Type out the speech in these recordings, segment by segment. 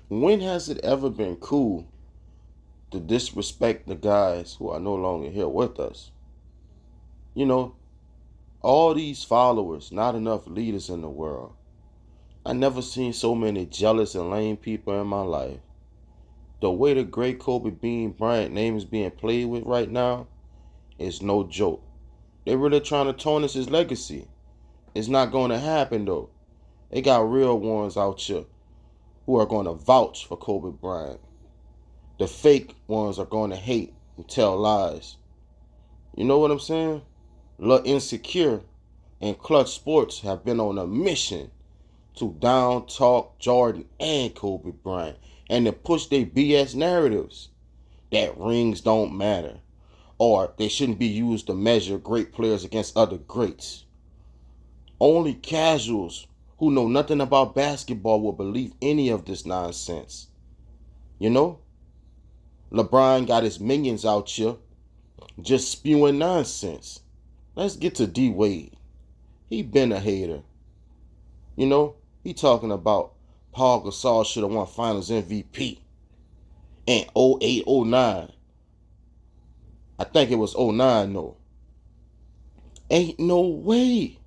When has it ever been cool to disrespect the guys who are no longer here with us? You know, all these followers, not enough leaders in the world. I never seen so many jealous and lame people in my life. The way the great Kobe Bryant name is being played with right now is no joke. They're really trying to tarnish his legacy. It's not going to happen though. They got real ones out here who are going to vouch for Kobe Bryant. The fake ones are going to hate and tell lies. You know what I'm saying? La Insecure and Clutch Sports have been on a mission to down talk Jordan and Kobe Bryant and to push their BS narratives that rings don't matter or they shouldn't be used to measure great players against other greats. Only casuals who know nothing about basketball will believe any of this nonsense. You know? LeBron got his minions out here just spewing nonsense. Let's get to D Wade. He been a hater. You know, he talking about Paul Gasol should have won Finals MVP in 08, 09. I think it was 09 though. Ain't no way.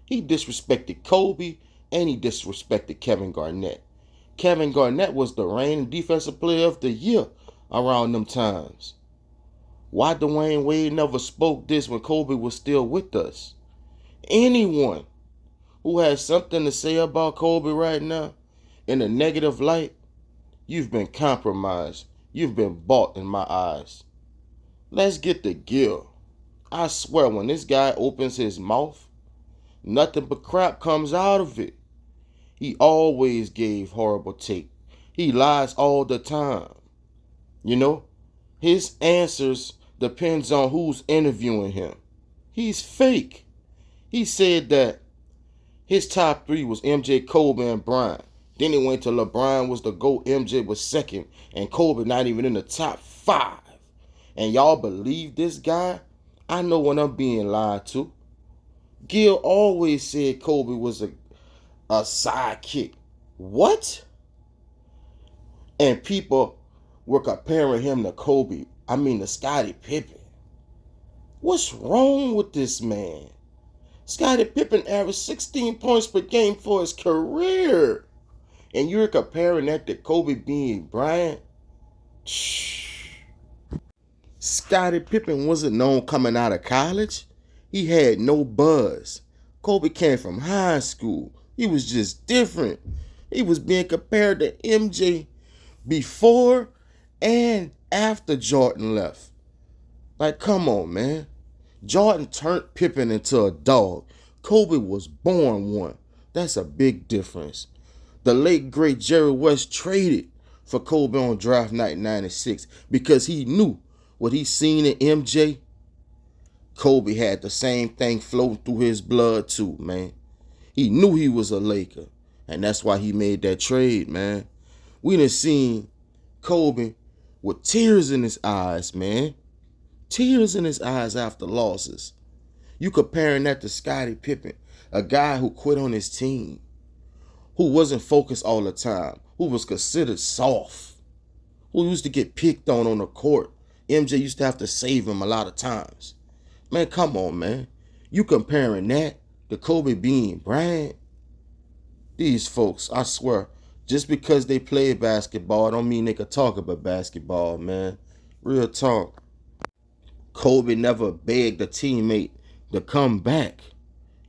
He disrespected Kobe and he disrespected Kevin Garnett. Kevin Garnett was the reigning defensive player of the year around them times. Why Dwayne Wade never spoke this when Kobe was still with us? Anyone who has something to say about Kobe right now in a negative light, you've been compromised. You've been bought in my eyes. Let's get the Gil. I swear when this guy opens his mouth, nothing but crap comes out of it. He always gave horrible take. He lies all the time. You know, his answers depends on who's interviewing him. He's fake. He said that his top three was MJ, Kobe, and Bryant. Then he went to LeBron was the GOAT, MJ was second, and Kobe not even in the top five. And y'all believe this guy? I know when I'm being lied to. Gil always said Kobe was a sidekick. What? And people were comparing him to Kobe. To Scottie Pippen. What's wrong with this man? Scottie Pippen averaged 16 points per game for his career. And you're comparing that to Kobe Bryant? Shh. Scottie Pippen wasn't known coming out of college. He had no buzz. Kobe came from high school. He was just different. He was being compared to MJ before and after Jordan left. Like, come on, man. Jordan turned Pippen into a dog. Kobe was born one. That's a big difference. The late, great Jerry West traded for Kobe on draft night 96 because he knew what he seen in MJ. Kobe had the same thing flowing through his blood too, man. He knew he was a Laker, and that's why he made that trade, man. We done seen Kobe with tears in his eyes, man. Tears in his eyes after losses. You comparing that to Scottie Pippen, a guy who quit on his team, who wasn't focused all the time, who was considered soft, who used to get picked on the court. MJ used to have to save him a lot of times. Man, come on, man. You comparing that to Kobe Bryant? These folks, I swear, just because they play basketball don't mean they could talk about basketball, man. Real talk. Kobe never begged a teammate to come back.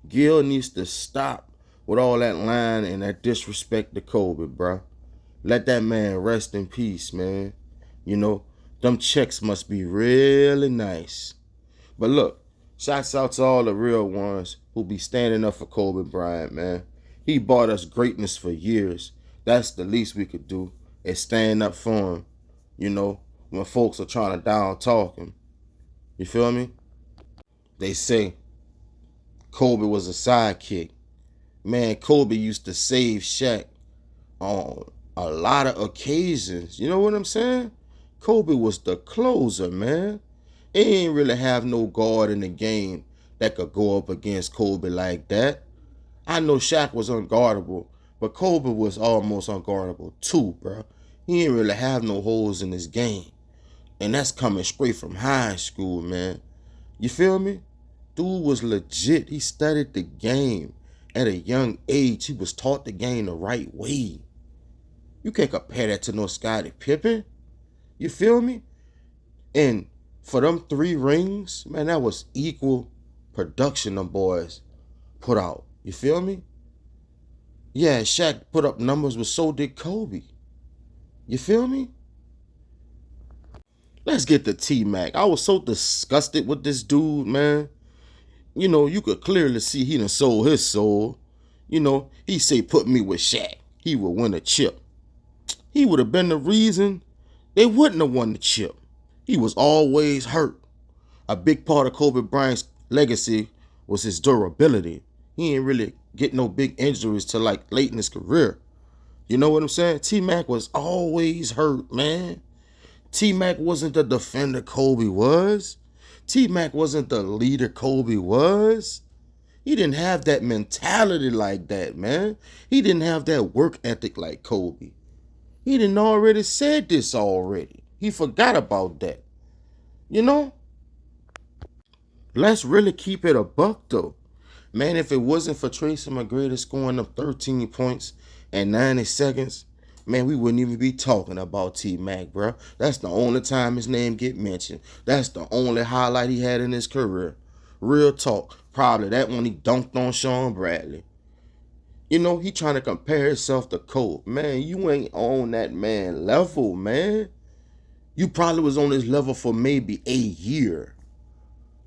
Gil needs to stop with all that lying and that disrespect to Kobe, bro. Let that man rest in peace, man. You know, them checks must be really nice. But look, shouts out to all the real ones who be standing up for Kobe Bryant, man. He brought us greatness for years. That's the least we could do, is stand up for him, you know, when folks are trying to down talk him. You feel me? They say Kobe was a sidekick. Man, Kobe used to save Shaq on a lot of occasions. You know what I'm saying? Kobe was the closer, man. He ain't really have no guard in the game that could go up against Kobe like that. I know Shaq was unguardable, But Kobe was almost unguardable too, bro. He didn't really have no holes in his game. And that's coming straight from high school, man. You feel me? Dude was legit. He studied the game at a young age. He was taught the game the right way. You can't compare that to no Scottie Pippen. You feel me? And for them 3 rings, man, that was equal production them boys put out. You feel me? Yeah, Shaq put up numbers, but so did Kobe. You feel me? Let's get to T-Mac. I was so disgusted with this dude, man. You know, you could clearly see he done sold his soul. You know, he say put me with Shaq. He would win a chip. He would have been the reason they wouldn't have won the chip. He was always hurt. A big part of Kobe Bryant's legacy was his durability. He ain't really get no big injuries till like late in his career. You know what I'm saying? T-Mac was always hurt, man. T-Mac wasn't the defender Kobe was. T-Mac wasn't the leader Kobe was. He didn't have that mentality like that, man. He didn't have that work ethic like Kobe. He didn't already said this already. He forgot about that. You know? Let's really keep it a buck though. Man, if it wasn't for Tracy McGrady scoring up 13 points in 90 seconds, man, we wouldn't even be talking about T-Mac, bro. That's the only time his name get mentioned. That's the only highlight he had in his career. Real talk. Probably that one he dunked on Sean Bradley. You know, he trying to compare himself to Kobe. Man, you ain't on that man level, man. You probably was on his level for maybe a year.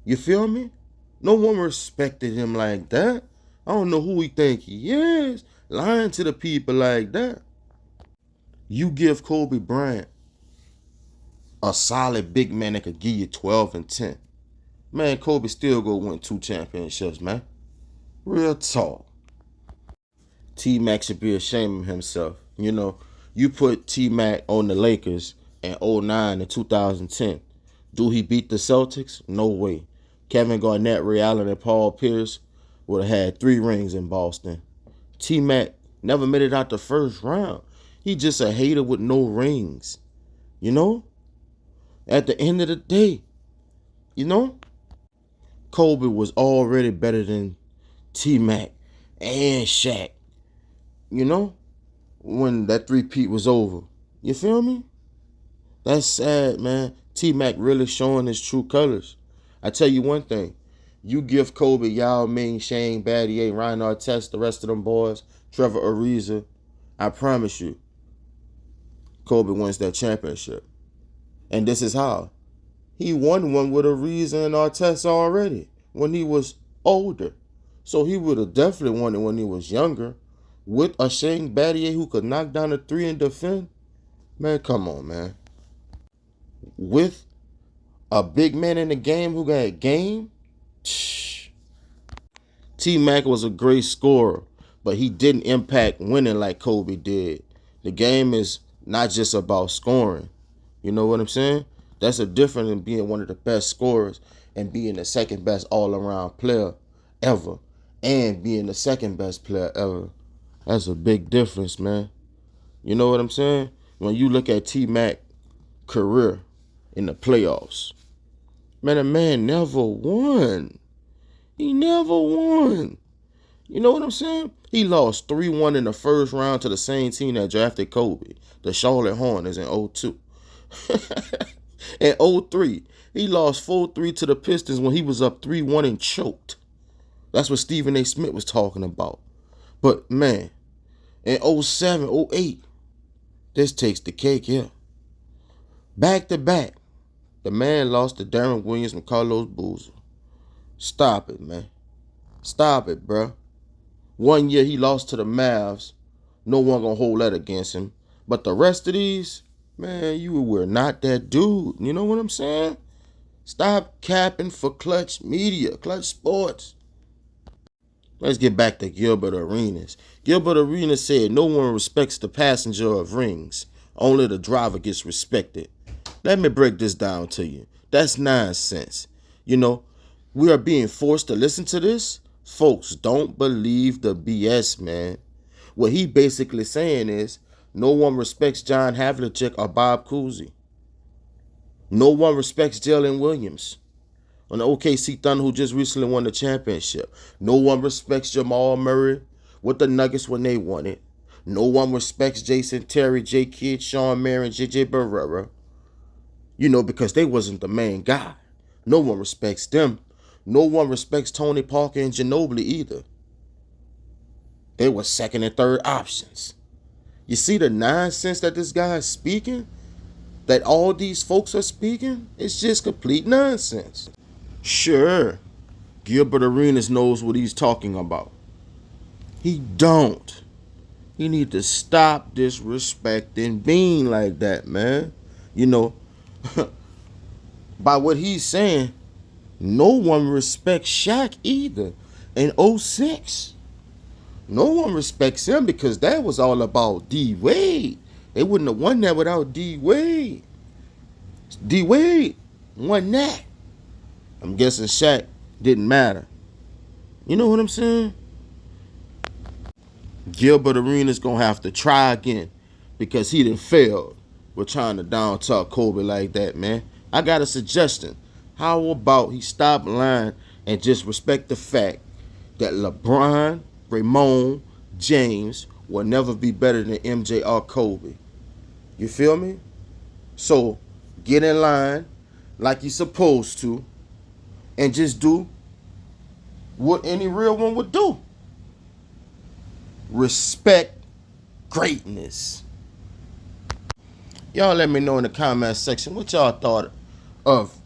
You feel me? No one respected him like that. I don't know who he think he is, lying to the people like that. You give Kobe Bryant a solid big man that could give you 12 and 10. Man, Kobe still go win 2 championships, man. Real talk. T-Mac should be ashamed of himself. You know, you put T-Mac on the Lakers in 09 and 2010. Do he beat the Celtics? No way. Kevin Garnett, Ray Allen, and Paul Pierce would have had 3 rings in Boston. T-Mac never made it out the first round. He just a hater with no rings. You know? At the end of the day, you know? Kobe was already better than T-Mac and Shaq. You know? When that 3-peat was over. You feel me? That's sad, man. T-Mac really showing his true colors. I tell you one thing. You give Kobe, Yao Ming, Shane Battier, Ryan Artest, the rest of them boys, Trevor Ariza, I promise you, Kobe wins that championship. And this is how. He won one with Ariza and Artest already when he was older. So he would have definitely won it when he was younger. With a Shane Battier who could knock down a 3 and defend. Man, come on, man. With a big man in the game who got game. T-Mac was a great scorer, but he didn't impact winning like Kobe did. The game is not just about scoring. You know what I'm saying? That's a difference in being one of the best scorers and being the second best all-around player ever and being the second best player ever. That's a big difference, man. You know what I'm saying? When you look at T-Mac's career in the playoffs, man, the man never won. He never won. You know what I'm saying? He lost 3-1 in the first round to the same team that drafted Kobe, the Charlotte Hornets in 2002. In 2003, he lost 4-3 to the Pistons when he was up 3-1 and choked. That's what Stephen A. Smith was talking about. But, man, in 2007, 2008, this takes the cake here. Back to back, the man lost to Darren Williams and Carlos Boozer. Stop it, man. Stop it, bro. 1 year he lost to the Mavs. No one gonna hold that against him. But the rest of these, man, you were not that dude. You know what I'm saying? Stop capping for Clutch Media, Clutch Sports. Let's get back to Gilbert Arenas. Gilbert Arenas said no one respects the passenger of rings. Only the driver gets respected. Let me break this down to you. That's nonsense. You know, we are being forced to listen to this. Folks, don't believe the BS, man. What he basically saying is no one respects John Havlicek or Bob Cousy. No one respects Jalen Williams on the OKC Thunder, who just recently won the championship. No one respects Jamal Murray with the Nuggets when they won it. No one respects Jason Terry, J. Kidd, Sean Marion, J.J. Barrera. Because they wasn't the main guy. No one respects them. No one respects Tony Parker and Ginobili either. They were second and third options. You see the nonsense that this guy is speaking? That all these folks are speaking? It's just complete nonsense. Sure, Gilbert Arenas knows what he's talking about. He don't. He need to stop disrespecting Bean like that, man. By what he's saying, no one respects Shaq either in '06. No one respects him because that was all about D. Wade. They wouldn't have won that without D. Wade. D. Wade won that. I'm guessing Shaq didn't matter. You know what I'm saying? Gilbert Arenas gonna have to try again because he done failed with trying to down talk Kobe like that, man. I got a suggestion. How about he stop lying and just respect the fact that LeBron, Ramon, James will never be better than MJ or Kobe. You feel me? So get in line like you're supposed to and just do what any real one would do. Respect greatness. Y'all let me know in the comment section what y'all thought of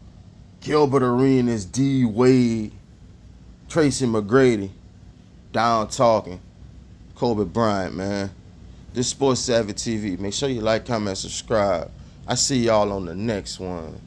Gilbert Arenas, D. Wade, Tracy McGrady, down talking Kobe Bryant, man. This Sports Savvy TV. Make sure you like, comment, subscribe. I see y'all on the next one.